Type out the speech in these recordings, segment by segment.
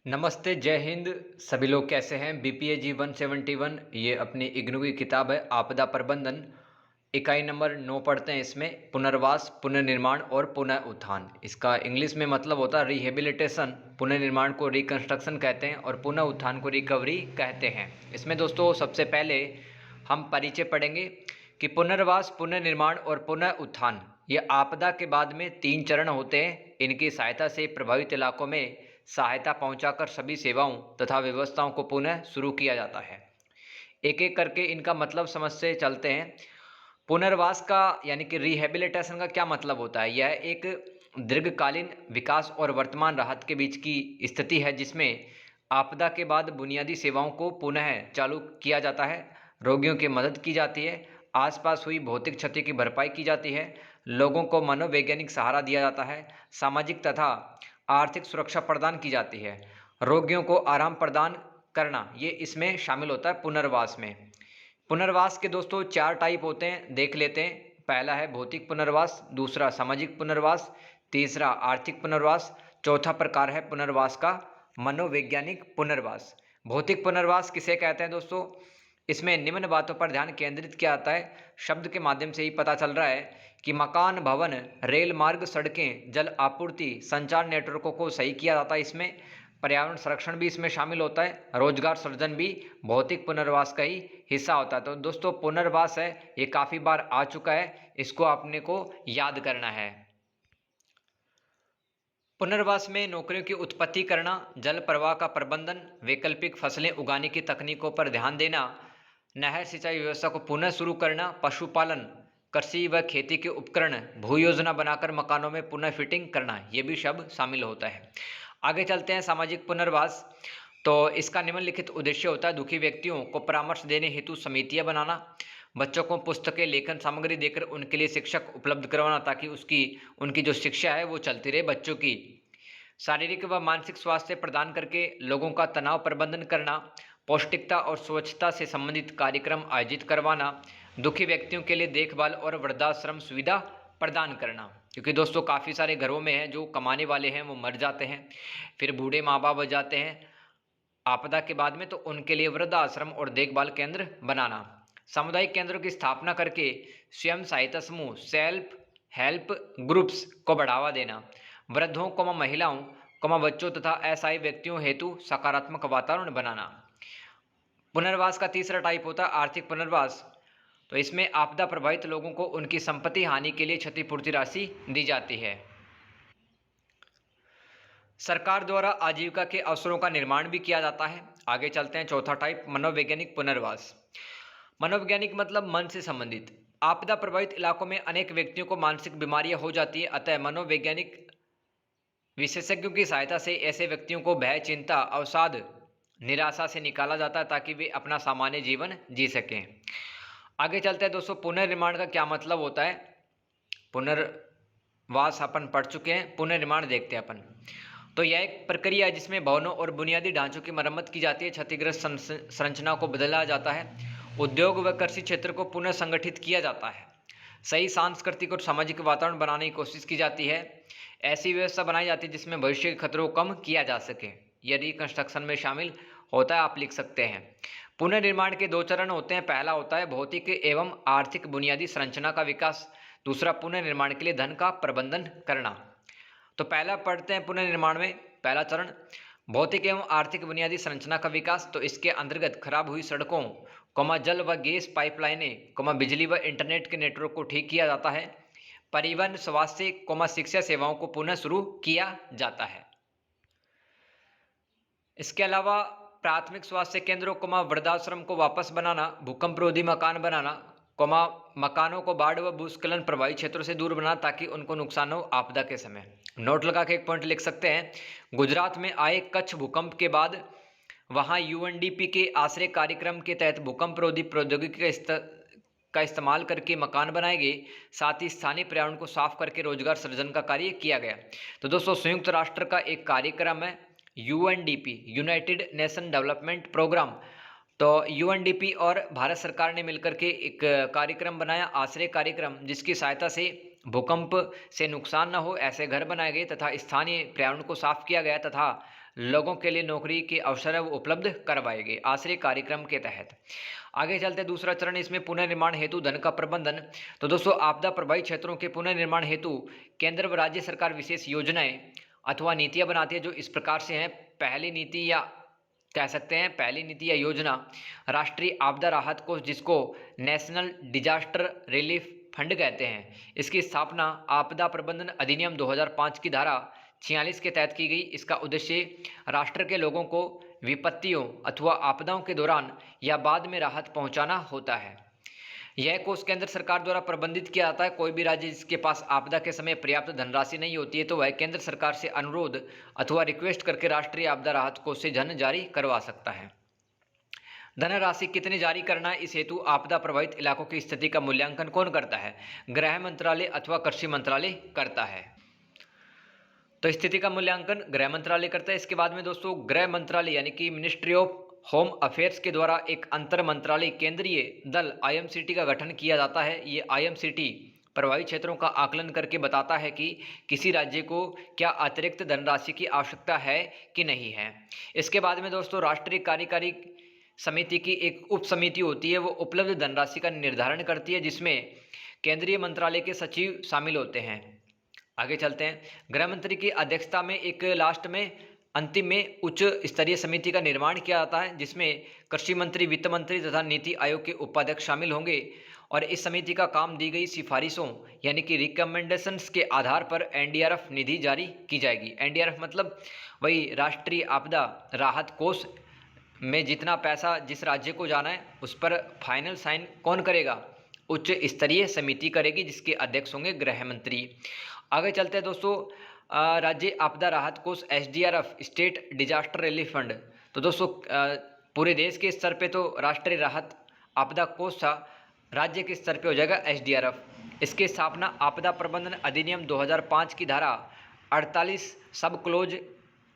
नमस्ते, जय हिंद। सभी लोग कैसे हैं? BPAG 171 ये अपनी इग्नू की किताब है आपदा प्रबंधन। इकाई नंबर 9 पढ़ते हैं। इसमें पुनर्वास, पुनर्निर्माण और पुनः उत्थान, इसका इंग्लिश में मतलब होता है रिहेबिलिटेशन। पुनर्निर्माण को रिकंस्ट्रक्शन कहते हैं और पुनः उत्थान को रिकवरी कहते हैं। इसमें दोस्तों सबसे पहले हम परिचय पढ़ेंगे कि पुनर्वास, पुनर्निर्माण और पुनः उत्थान ये आपदा के बाद में 3 चरण होते हैं। इनकी सहायता से प्रभावित इलाकों में सहायता पहुंचाकर सभी सेवाओं तथा व्यवस्थाओं को पुनः शुरू किया जाता है। एक एक करके इनका मतलब समझते चलते हैं। पुनर्वास का यानी कि रिहेबिलिटेशन का क्या मतलब होता है? यह एक दीर्घकालीन विकास और वर्तमान राहत के बीच की स्थिति है जिसमें आपदा के बाद बुनियादी सेवाओं को पुनः चालू किया जाता है, रोगियों की मदद की जाती है, आसपास हुई भौतिक क्षति की भरपाई की जाती है, लोगों को मनोवैज्ञानिक सहारा दिया जाता है, सामाजिक तथा आर्थिक सुरक्षा प्रदान की जाती है, रोगियों को आराम प्रदान करना, ये इसमें शामिल होता है पुनर्वास में। पुनर्वास के दोस्तों 4 टाइप होते हैं, देख लेते हैं। पहला है भौतिक पुनर्वास, दूसरा सामाजिक पुनर्वास, तीसरा आर्थिक पुनर्वास, चौथा प्रकार है पुनर्वास का मनोवैज्ञानिक पुनर्वास। भौतिक पुनर्वास किसे कहते हैं दोस्तों? इसमें निम्न बातों पर ध्यान केंद्रित किया जाता है। शब्द के माध्यम से ही पता चल रहा है कि मकान, भवन, रेल मार्ग, सड़कें, जल आपूर्ति, संचार नेटवर्कों को सही किया जाता है। इसमें पर्यावरण संरक्षण भी इसमें शामिल होता है, रोजगार सृजन भी भौतिक पुनर्वास का ही हिस्सा होता है। तो दोस्तों पुनर्वास है ये काफ़ी बार आ चुका है, इसको आपने को याद करना है। पुनर्वास में नौकरियों की उत्पत्ति करना, जल प्रवाह का प्रबंधन, वैकल्पिक फसलें उगाने की तकनीकों पर ध्यान देना, नहर सिंचाई व्यवस्था को पुनः शुरू करना, पशुपालन, कृषि व खेती के उपकरण, भू योजना बनाकर मकानों में पुनः फिटिंग करना, ये भी शब्द शामिल होता है। आगे चलते हैं सामाजिक पुनर्वास। तो इसका निम्नलिखित उद्देश्य होता है दुखी व्यक्तियों को परामर्श देने हेतु समितियां बनाना, बच्चों को पुस्तकें, लेखन सामग्री देकर उनके लिए शिक्षक उपलब्ध करवाना ताकि उनकी जो शिक्षा है वो चलती रहे बच्चों की, शारीरिक व मानसिक स्वास्थ्य प्रदान करके लोगों का तनाव प्रबंधन करना, पौष्टिकता और स्वच्छता से संबंधित कार्यक्रम आयोजित करवाना, दुखी व्यक्तियों के लिए देखभाल और वृद्धाश्रम सुविधा प्रदान करना। क्योंकि दोस्तों काफ़ी सारे घरों में हैं जो कमाने वाले हैं वो मर जाते हैं, फिर बूढ़े माँ बाप हो जाते हैं आपदा के बाद में, तो उनके लिए वृद्धाश्रम और देखभाल केंद्र बनाना, सामुदायिक केंद्रों की स्थापना करके स्वयं सहायता समूह, सेल्फ हेल्प ग्रुप्स को बढ़ावा देना, वृद्धों को, महिलाओं को, बच्चों तथा असहाय व्यक्तियों हेतु सकारात्मक वातावरण बनाना। पुनर्वास का तीसरा टाइप होता है आर्थिक पुनर्वास। तो इसमें आपदा प्रभावित लोगों को उनकी संपत्ति हानि के लिए क्षतिपूर्ति राशि दी जाती है। सरकार द्वारा आजीविका के अवसरों का निर्माण भी किया जाता है। आगे चलते हैं चौथा टाइप मनोवैज्ञानिक पुनर्वास। मनोवैज्ञानिक मतलब मन से संबंधित। आपदा प्रभावित इलाकों में अनेक व्यक्तियों को मानसिक बीमारियां हो जाती है, अतः मनोवैज्ञानिक विशेषज्ञों की सहायता से ऐसे व्यक्तियों को भय, चिंता, अवसाद, निराशा से निकाला जाता है ताकि वे अपना सामान्य जीवन जी सकें। आगे चलते हैं दोस्तों पुनर्निर्माण का क्या मतलब होता है। पुनर्वास अपन पढ़ चुके हैं, पुनर्निर्माण देखते हैं अपन। तो यह एक प्रक्रिया है जिसमें भवनों और बुनियादी ढांचों की मरम्मत की जाती है, क्षतिग्रस्त संरचना को बदला जाता है, उद्योग व कृषि क्षेत्र को पुनः संगठित किया जाता है, सही सांस्कृतिक और सामाजिक वातावरण बनाने की कोशिश की जाती है, ऐसी व्यवस्था बनाई जाती है जिसमें भविष्य के खतरों को कम किया जा सके। यह रिकंस्ट्रक्शन में शामिल होता है, आप लिख सकते हैं। पुनर्निर्माण के 2 चरण होते हैं। पहला होता है भौतिक एवं आर्थिक बुनियादी संरचना का विकास, दूसरा पुनर्निर्माण के लिए धन का प्रबंधन करना। तो पहला पढ़ते हैं पुनर्निर्माण में पहला चरण भौतिक एवं आर्थिक बुनियादी संरचना का विकास। तो इसके अंतर्गत खराब हुई सड़कों, जल व गैस पाइपलाइनें, बिजली व इंटरनेट के नेटवर्क को ठीक किया जाता है, परिवहन, स्वास्थ्य, शिक्षा सेवाओं को पुनः शुरू किया जाता है। इसके अलावा प्राथमिक स्वास्थ्य केंद्रों, वृद्धाश्रम को वापस बनाना, भूकंप रोधी मकान बनाना, मकानों को बाढ़ व भूस्खलन प्रभावित क्षेत्रों से दूर बनाना ताकि उनको नुकसान हो आपदा के समय। नोट लगा के एक पॉइंट लिख सकते हैं। गुजरात में आए कच्छ भूकंप के बाद वहां यूएनडीपी के आश्रय कार्यक्रम के तहत भूकंप रोधी प्रौद्योगिकी का इस्तेमाल करके मकान बनाए गए, साथ ही स्थानीय पर्यावरण को साफ करके रोजगार सृजन का कार्य किया गया। तो दोस्तों संयुक्त राष्ट्र का एक कार्यक्रम है UNDP, united nation development programme. तो यूएनडीपी और भारत सरकार ने मिलकर के एक कार्यक्रम बनाया, आश्रय कार्यक्रम, जिसकी सहायता से भूकंप से नुकसान न हो ऐसे घर बनाए गए तथा स्थानीय पर्यावरण को साफ किया गया तथा लोगों के लिए नौकरी के अवसर है वो उपलब्ध करवाए गए आश्रय कार्यक्रम के तहत। आगे चलते दूसरा चरण इसमें पुनर्निर्माण हेतु धन का प्रबंधन। तो दोस्तों आपदा प्रभावित क्षेत्रों के पुनर्निर्माण हेतु केंद्र व राज्य सरकार विशेष योजनाएं अथवा नीतियां बनाती है जो इस प्रकार से हैं। पहली नीति या कह सकते हैं पहली नीति या योजना राष्ट्रीय आपदा राहत कोष जिसको नेशनल डिजास्टर रिलीफ फंड कहते हैं। इसकी स्थापना आपदा प्रबंधन अधिनियम 2005 की धारा 46 के तहत की गई। इसका उद्देश्य राष्ट्र के लोगों को विपत्तियों अथवा आपदाओं के दौरान या बाद में राहत पहुंचाना होता है। यह कोष केंद्र सरकार द्वारा प्रबंधित किया जाता है। कोई भी राज्य जिसके पास आपदा के समय पर्याप्त धनराशि नहीं होती है तो वह केंद्र सरकार से अनुरोध अथवा रिक्वेस्ट करके राष्ट्रीय आपदा राहत कोष से धन जारी करवा सकता है। धनराशि कितनी जारी करना है, इस हेतु आपदा प्रभावित इलाकों की स्थिति का मूल्यांकन कौन करता है? गृह मंत्रालय अथवा कृषि मंत्रालय करता है। तो स्थिति का मूल्यांकन गृह मंत्रालय करता है। इसके बाद में दोस्तों गृह मंत्रालय यानी कि मिनिस्ट्री ऑफ होम अफेयर्स के द्वारा एक अंतर मंत्रालय केंद्रीय दल IMCT का गठन किया जाता है। ये IMCT प्रभावित क्षेत्रों का आकलन करके बताता है कि किसी राज्य को क्या अतिरिक्त धनराशि की आवश्यकता है कि नहीं है। इसके बाद में दोस्तों राष्ट्रीय कार्यकारी समिति की एक उप समिति होती है, वो उपलब्ध धनराशि का निर्धारण करती है जिसमें केंद्रीय मंत्रालय के सचिव शामिल होते हैं। आगे चलते हैं। गृह मंत्री की अध्यक्षता में एक लास्ट में अंतिम में उच्च स्तरीय समिति का निर्माण किया जाता है जिसमें कृषि मंत्री, वित्त मंत्री तथा नीति आयोग के उपाध्यक्ष शामिल होंगे और इस समिति का काम दी गई सिफारिशों यानी कि रिकमेंडेशंस के आधार पर NDRF निधि जारी की जाएगी। NDRF मतलब वही राष्ट्रीय आपदा राहत कोष में जितना पैसा जिस राज्य को जाना है उस पर फाइनल साइन कौन करेगा? उच्च स्तरीय समिति करेगी जिसके अध्यक्ष होंगे गृह मंत्री। आगे चलते हैं दोस्तों राज्य आपदा राहत कोष SDRF state disaster relief fund. तो दोस्तों पूरे देश के स्तर पे तो राष्ट्रीय राहत आपदा कोष था, राज्य के स्तर पे हो जाएगा SDRF। इसकी स्थापना आपदा प्रबंधन अधिनियम 2005 की धारा 48 सब क्लोज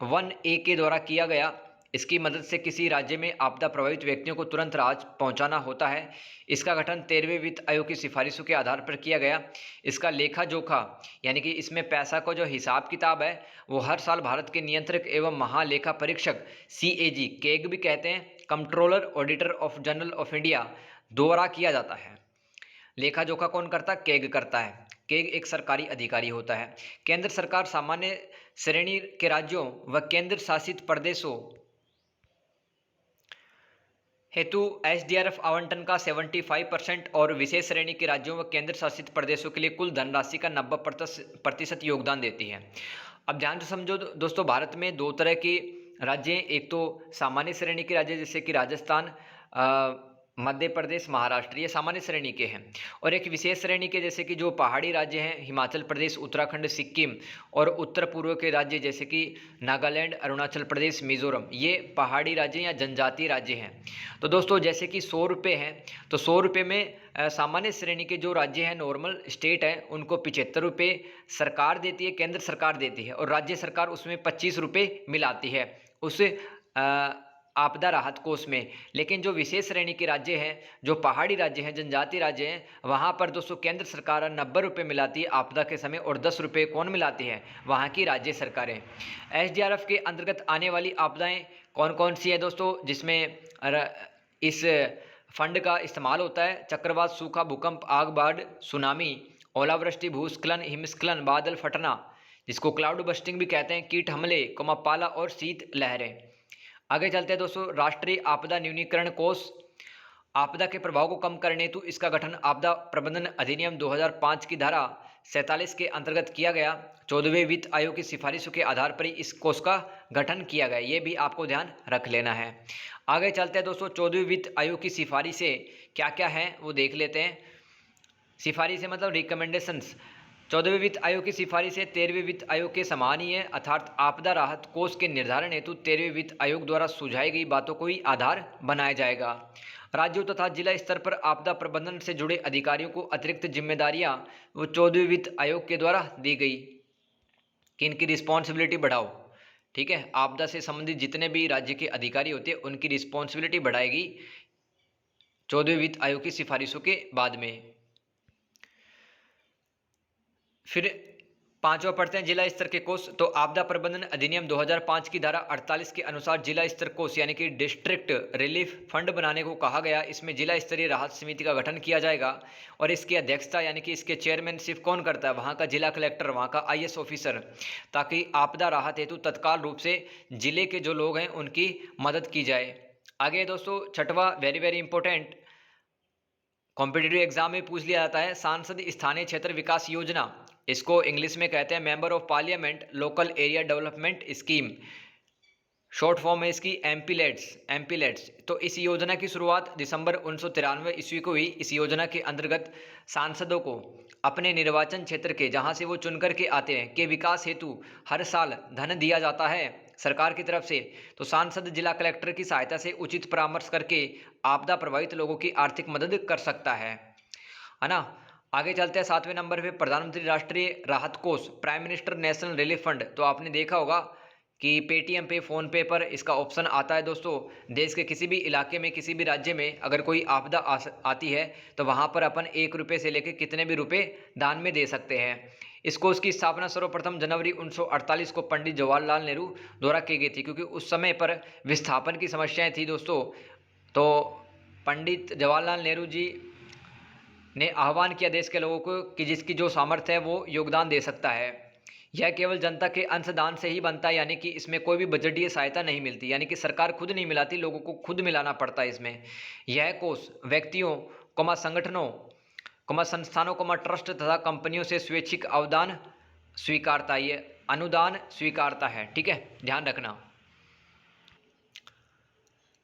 1A के द्वारा किया गया। इसकी मदद से किसी राज्य में आपदा प्रभावित व्यक्तियों को तुरंत राहत पहुंचाना होता है। इसका गठन 13वें वित्त आयोग की सिफारिशों के आधार पर किया गया। इसका लेखा जोखा यानी कि इसमें पैसा का जो हिसाब किताब है वो हर साल भारत के नियंत्रक एवं महालेखा परीक्षक CAG केग भी कहते हैं, controller auditor of general of India द्वारा किया जाता है। लेखा जोखा कौन करता है? केग करता है। केग एक सरकारी अधिकारी होता है। केंद्र सरकार सामान्य श्रेणी के राज्यों व केंद्र शासित प्रदेशों हेतु SDRF आवंटन का 75% और विशेष श्रेणी के राज्यों व केंद्र शासित प्रदेशों के लिए कुल धनराशि का 90% योगदान देती है। अब ध्यान से समझो दोस्तों, भारत में दो तरह के राज्य हैं। एक तो सामान्य श्रेणी के राज्य जैसे कि राजस्थान, मध्य प्रदेश, महाराष्ट्र, ये सामान्य श्रेणी के हैं, और एक विशेष श्रेणी के जैसे कि जो पहाड़ी राज्य हैं हिमाचल प्रदेश, उत्तराखंड, सिक्किम, और उत्तर पूर्व के राज्य जैसे कि नागालैंड, अरुणाचल प्रदेश, मिजोरम, ये पहाड़ी राज्य या जनजातीय राज्य हैं। तो दोस्तों जैसे कि 100 रुपये हैं तो 100 रुपये में सामान्य श्रेणी के जो राज्य हैं, नॉर्मल स्टेट हैं, उनको 75 रुपये सरकार देती है, केंद्र सरकार देती है, और राज्य सरकार उसमें 25 रुपये मिलाती है उस आपदा राहत कोष में। लेकिन जो विशेष श्रेणी के राज्य हैं, जो पहाड़ी राज्य हैं, जनजातीय राज्य हैं, वहाँ पर दोस्तों केंद्र सरकार 90 रुपये मिलाती है आपदा के समय, और 10 रुपये कौन मिलाती है? वहाँ की राज्य सरकारें। SDRF के अंतर्गत आने वाली आपदाएं कौन कौन सी है दोस्तों, जिसमें इस फंड का इस्तेमाल होता है? चक्रवात, सूखा, भूकंप, आग, बाढ़, सुनामी, ओलावृष्टि, भूस्खलन, हिमस्खलन, बादल फटना जिसको क्लाउड बस्टिंग भी कहते हैं, कीट हमले, पाला और शीत लहरें। आगे चलते हैं दोस्तों, राष्ट्रीय आपदा न्यूनीकरण कोष आपदा के प्रभाव को कम करने हेतु इसका गठन आपदा प्रबंधन अधिनियम 2005 की धारा 47 के अंतर्गत किया गया। 14वें वित्त आयोग की सिफारिशों के आधार पर ही इस कोष का गठन किया गया, ये भी आपको ध्यान रख लेना है। आगे चलते हैं दोस्तों, 14वें वित्त आयोग की सिफारिशें क्या क्या हैं वो देख लेते हैं। सिफारिशें मतलब रिकमेंडेशंस। 14वें वित्त आयोग की सिफारिशें 13वें वित्त आयोग के समान ही है, अर्थात आपदा राहत कोष के निर्धारण हेतु 13वें वित्त आयोग द्वारा सुझाई गई बातों को ही आधार बनाया जाएगा। राज्यों तथा जिला स्तर पर आपदा प्रबंधन से जुड़े अधिकारियों को अतिरिक्त जिम्मेदारियां वो 14वें वित्त आयोग के द्वारा दी गई कि इनकी रिस्पॉन्सिबिलिटी बढ़ाओ। ठीक है, आपदा से संबंधित जितने भी राज्य के अधिकारी होते हैं उनकी रिस्पॉन्सिबिलिटी बढ़ाएगी 14वें वित्त आयोग की सिफारिशों के बाद में। फिर पांचवा पढ़ते हैं जिला स्तर के कोष। तो आपदा प्रबंधन अधिनियम 2005 की धारा 48 के अनुसार जिला स्तर कोष यानी कि डिस्ट्रिक्ट रिलीफ फंड बनाने को कहा गया। इसमें जिला स्तरीय राहत समिति का गठन किया जाएगा और इसकी अध्यक्षता यानी कि इसके चेयरमैनशिप कौन करता है? वहाँ का जिला कलेक्टर, वहाँ का IAS ऑफिसर, ताकि आपदा राहत हेतु तत्काल रूप से जिले के जो लोग हैं उनकी मदद की जाए। आगे दोस्तों छठवा very very important, competitive exam में पूछ लिया जाता है, सांसद स्थानीय क्षेत्र विकास योजना, इसको इंग्लिश में कहते हैं member of parliament local area development scheme, short form है इसकी एमपीलेट्स। तो इस योजना की शुरुआत दिसंबर 1993 ईस्वी को हुई। इस योजना के अंतर्गत सांसदों को अपने निर्वाचन क्षेत्र के, जहां से वो चुनकर के आते हैं, के विकास हेतु हर साल धन दिया जाता है सरकार की तरफ से। तो सांसद जिला कलेक्टर की सहायता से उचित परामर्श करके आपदा प्रभावित लोगों की आर्थिक मदद कर सकता है ना। आगे चलते हैं 7वें नंबर पे, प्रधानमंत्री राष्ट्रीय राहत कोष, prime minister national relief fund. तो आपने देखा होगा कि पेटीएम पे, फोन पे पर इसका ऑप्शन आता है दोस्तों। देश के किसी भी इलाके में, किसी भी राज्य में अगर कोई आपदा आती है तो वहाँ पर अपन 1 रुपये से लेकर कितने भी रुपए दान में दे सकते हैं। इस कोष की स्थापना सर्वप्रथम जनवरी 1948 को पंडित जवाहरलाल नेहरू द्वारा की गई थी, क्योंकि उस समय पर विस्थापन की समस्याएं थी दोस्तों। तो पंडित जवाहरलाल नेहरू जी ने आह्वान किया देश के लोगों को कि जिसकी जो सामर्थ्य है वो योगदान दे सकता है। यह केवल जनता के अंशदान से ही बनता है, यानी कि इसमें कोई भी बजटीय सहायता नहीं मिलती, यानी कि सरकार खुद नहीं मिलाती, लोगों को खुद मिलाना पड़ता है इसमें। यह कोष व्यक्तियों, संगठनों, संस्थानों, ट्रस्ट तथा कंपनियों से स्वैच्छिक अवदान स्वीकारता है, ये अनुदान स्वीकारता है। ठीक है, ध्यान रखना।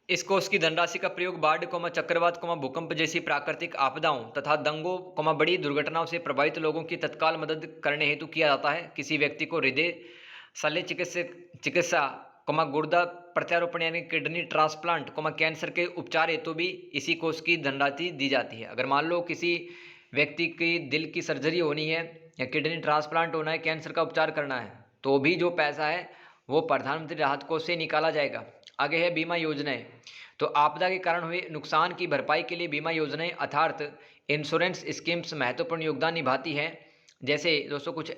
इस कोष की धनराशि का प्रयोग बाढ़, चक्रवात, भूकंप जैसी प्राकृतिक आपदाओं तथा दंगों, बड़ी दुर्घटनाओं से प्रभावित लोगों की तत्काल मदद करने हेतु किया जाता है। किसी व्यक्ति को हृदय शल्य चिकित्सा, गुर्दा प्रत्यारोपण यानी किडनी ट्रांसप्लांट, कैंसर के उपचार हेतु भी इसी कोष की धनराशि दी जाती है। अगर मान लो किसी व्यक्ति की दिल की सर्जरी होनी है या किडनी ट्रांसप्लांट होना है, कैंसर का उपचार करना है, तो भी जो पैसा है वो प्रधानमंत्री राहत कोष से निकाला जाएगा। आगे है बीमा योजनाएं। तो आपदा के कारण हुए नुकसान की भरपाई के लिए बीमा योजनाएं अर्थात इंश्योरेंस स्कीम्स महत्वपूर्ण योगदान निभाती हैं। जैसे दोस्तों कुछ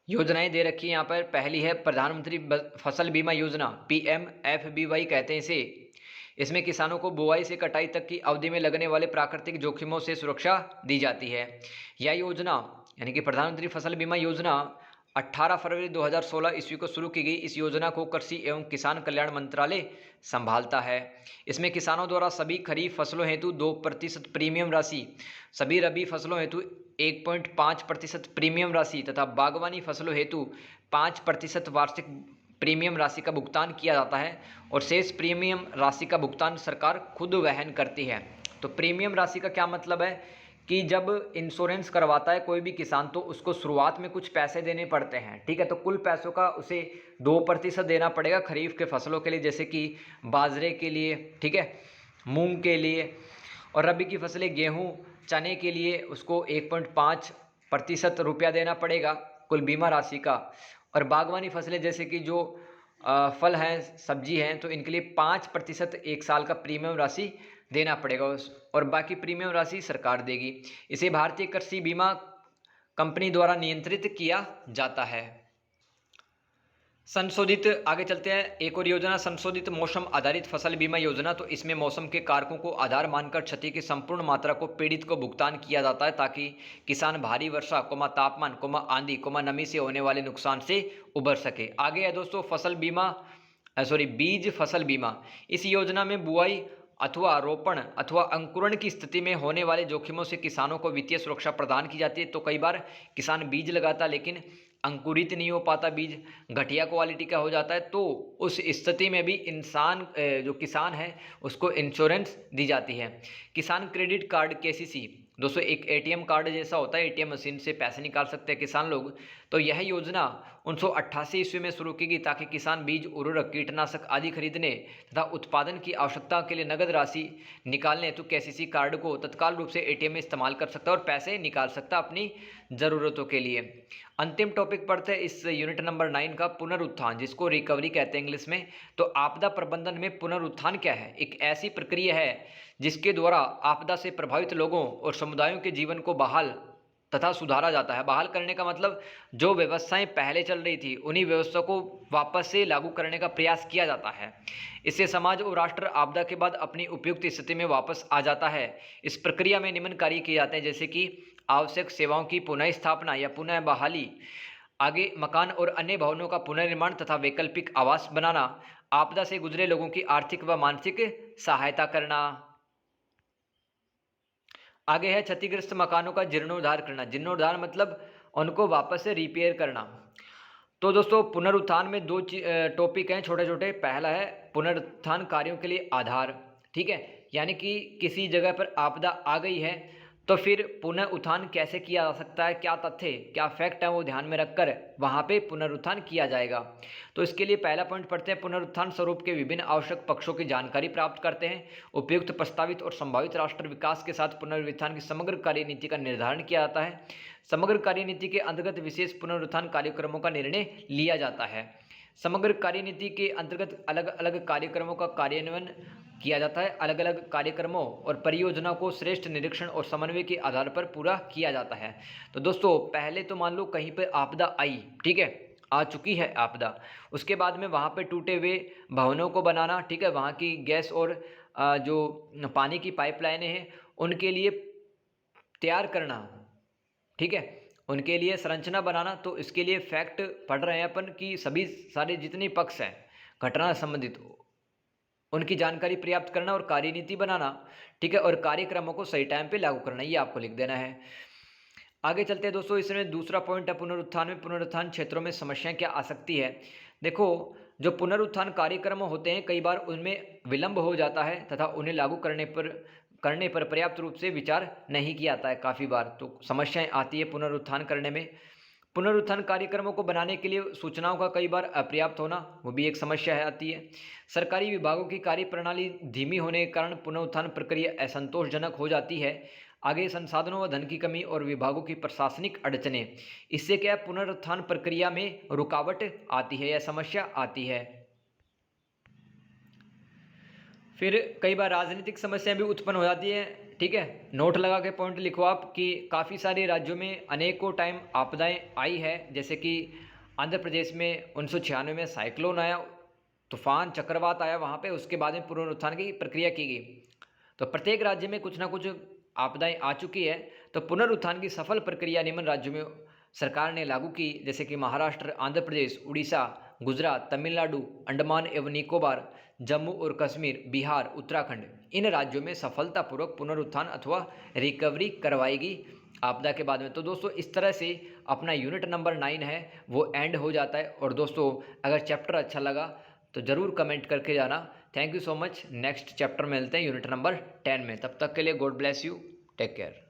योजनाएं दे रखी है यहाँ पर। पहली है प्रधानमंत्री फसल बीमा योजना, PMFBY कहते हैं इसे। इसमें किसानों को बुआई से कटाई तक की अवधि में लगने वाले प्राकृतिक जोखिमों से सुरक्षा दी जाती है। यह योजना यानी कि प्रधानमंत्री फसल बीमा योजना 18 फरवरी 2016 ईस्वी को शुरू की गई। इस योजना को कृषि एवं किसान कल्याण मंत्रालय संभालता है। इसमें किसानों द्वारा सभी खरीफ फसलों हेतु 2% प्रीमियम राशि, सभी रबी फसलों हेतु 1.5% प्रीमियम राशि तथा बागवानी फसलों हेतु 5% वार्षिक प्रीमियम राशि का भुगतान किया जाता है और शेष प्रीमियम राशि का भुगतान सरकार खुद वहन करती है। तो प्रीमियम राशि का क्या मतलब है कि जब इंश्योरेंस करवाता है कोई भी किसान तो उसको शुरुआत में कुछ पैसे देने पड़ते हैं। ठीक है, तो कुल पैसों का उसे 2% देना पड़ेगा खरीफ के फसलों के लिए, जैसे कि बाजरे के लिए, ठीक है, मूंग के लिए, और रबी की फसलें गेहूं, चने के लिए उसको 1.5% रुपया देना पड़ेगा कुल बीमा राशि का। और बागवानी फसलें जैसे कि जो फल हैं, सब्जी हैं, तो इनके लिए 5% 1 साल का प्रीमियम राशि देना पड़ेगा और बाकी प्रीमियम राशि सरकार देगी। इसे भारतीय कृषि बीमा कंपनी द्वारा नियंत्रित किया जाता है। संशोधित, आगे चलते हैं, एक और योजना संशोधित मौसम आधारित फसल बीमा योजना। तो इसमें मौसम के कारकों को आधार मानकर क्षति की संपूर्ण मात्रा को पीड़ित को भुगतान किया जाता है ताकि किसान भारी वर्षा, तापमान, आंधी, नमी से होने वाले नुकसान से उबर सके। आगे है दोस्तों फसल बीमा, बीज फसल बीमा। इस योजना में बुआई अथवा रोपण अथवा अंकुरण की स्थिति में होने वाले जोखिमों से किसानों को वित्तीय सुरक्षा प्रदान की जाती है। तो कई बार किसान बीज लगाता लेकिन अंकुरित नहीं हो पाता, बीज घटिया क्वालिटी का हो जाता है, तो उस स्थिति में भी इंसान जो किसान है उसको इंश्योरेंस दी जाती है। किसान क्रेडिट कार्ड KCC दोस्तों एक ATM कार्ड जैसा होता है, ATM मशीन से पैसे निकाल सकते हैं किसान लोग। तो यह योजना 1988 ईस्वी में शुरू की गई ताकि किसान बीज, उर्वरक, कीटनाशक आदि खरीदने तथा उत्पादन की आवश्यकता के लिए नगद राशि निकालने तो KCC कार्ड को तत्काल रूप से ATM में इस्तेमाल कर सकता है और पैसे निकाल सकता है अपनी ज़रूरतों के लिए। अंतिम टॉपिक पढ़ते हैं इस यूनिट नंबर 9 का, पुनरुत्थान, जिसको रिकवरी कहते हैं इंग्लिश में। तो आपदा प्रबंधन में पुनरुत्थान क्या है? एक ऐसी प्रक्रिया है जिसके द्वारा आपदा से प्रभावित लोगों और समुदायों के जीवन को बहाल तथा सुधारा जाता है। बहाल करने का मतलब जो व्यवस्थाएं पहले चल रही थी उन्हीं व्यवस्था को वापस से लागू करने का प्रयास किया जाता है। इससे समाज और राष्ट्र आपदा के बाद अपनी उपयुक्त स्थिति में वापस आ जाता है। इस प्रक्रिया में निम्न कार्य किए जाते हैं, जैसे कि आवश्यक सेवाओं की पुनः स्थापना या पुनः बहाली, आगे मकान और अन्य भवनों का पुनर्निर्माण तथा वैकल्पिक आवास बनाना, आपदा से गुजरे लोगों की आर्थिक व मानसिक सहायता करना। आगे है क्षतिग्रस्त मकानों का जीर्णोद्धार करना। जीर्णोद्धार मतलब उनको वापस से रिपेयर करना। तो दोस्तों पुनरुत्थान में दो टॉपिक हैं छोटे छोटे। पहला है पुनरुत्थान कार्यों के लिए आधार, ठीक है, यानी कि किसी जगह पर आपदा आ गई है तो फिर पुनः उत्थान कैसे किया जा सकता है, क्या तथ्य क्या फैक्ट है वो ध्यान में रखकर वहाँ पे पुनरुत्थान किया जाएगा। तो इसके लिए पहला पॉइंट पढ़ते हैं। पुनरुत्थान स्वरूप के विभिन्न आवश्यक पक्षों की जानकारी प्राप्त करते हैं। उपयुक्त प्रस्तावित और संभावित राष्ट्र विकास के साथ पुनरुत्थान की समग्र कार्यनीति का निर्धारण किया जाता है। समग्र कार्यनीति के अंतर्गत विशेष पुनरुत्थान कार्यक्रमों का निर्णय लिया जाता है। समग्र कार्यनीति के अंतर्गत अलग अलग कार्यक्रमों का कार्यान्वयन किया जाता है। अलग अलग कार्यक्रमों और परियोजनाओं को श्रेष्ठ निरीक्षण और समन्वय के आधार पर पूरा किया जाता है। तो दोस्तों पहले तो मान लो कहीं पे आपदा आई, ठीक है, आ चुकी है आपदा, उसके बाद में वहाँ पे टूटे हुए भवनों को बनाना, ठीक है, वहाँ की गैस और जो पानी की पाइपलाइनें हैं उनके लिए तैयार करना, ठीक है, उनके लिए संरचना बनाना। तो इसके लिए फैक्ट पढ़ रहे हैं अपन कि सभी सारे जितने पक्ष हैं घटना संबंधित उनकी जानकारी प्राप्त करना और कार्यनीति बनाना, ठीक है, और कार्यक्रमों को सही टाइम पे लागू करना, ये आपको लिख देना है। आगे चलते हैं दोस्तों। इसमें दूसरा पॉइंट है पुनरुत्थान में पुनरुत्थान क्षेत्रों में समस्याएं क्या आ सकती है। देखो जो पुनरुत्थान कार्यक्रम होते हैं कई बार उनमें विलंब हो जाता है तथा उन्हें लागू करने पर पर्याप्त रूप से विचार नहीं किया जाता है। काफ़ी बार तो समस्याएं आती है पुनरुत्थान करने में। पुनरुत्थान कार्यक्रमों को बनाने के लिए सूचनाओं का कई बार अपर्याप्त होना वो भी एक समस्या है आती है। सरकारी विभागों की कार्यप्रणाली धीमी होने के कारण पुनरुत्थान प्रक्रिया असंतोषजनक हो जाती है। आगे संसाधनों व धन की कमी और विभागों की प्रशासनिक अड़चने, इससे क्या पुनरुत्थान प्रक्रिया में रुकावट आती है या समस्या आती है। फिर कई बार राजनीतिक समस्याएं भी उत्पन्न हो जाती है, ठीक है, नोट लगा के पॉइंट लिखो आप कि काफ़ी सारे राज्यों में अनेकों टाइम आपदाएं आई है। जैसे कि आंध्र प्रदेश में 1996 में साइक्लोन आया, तूफान चक्रवात आया वहाँ पे, उसके बाद में पुनरुत्थान की प्रक्रिया की गई। तो प्रत्येक राज्य में कुछ ना कुछ आपदाएं आ चुकी है। तो पुनरुत्थान की सफल प्रक्रिया निम्न राज्यों में सरकार ने लागू की, जैसे कि महाराष्ट्र, आंध्र प्रदेश, उड़ीसा, गुजरात, तमिलनाडु, अंडमान एवं निकोबार, जम्मू और कश्मीर, बिहार, उत्तराखंड। इन राज्यों में सफलतापूर्वक पुनरुत्थान अथवा रिकवरी करवाएगी आपदा के बाद में। तो दोस्तों इस तरह से अपना यूनिट नंबर 9 है वो एंड हो जाता है। और दोस्तों अगर चैप्टर अच्छा लगा तो ज़रूर कमेंट करके जाना। Thank you so much. Next chapter में मिलते हैं यूनिट नंबर 10 में। तब तक के लिए God bless you, take care.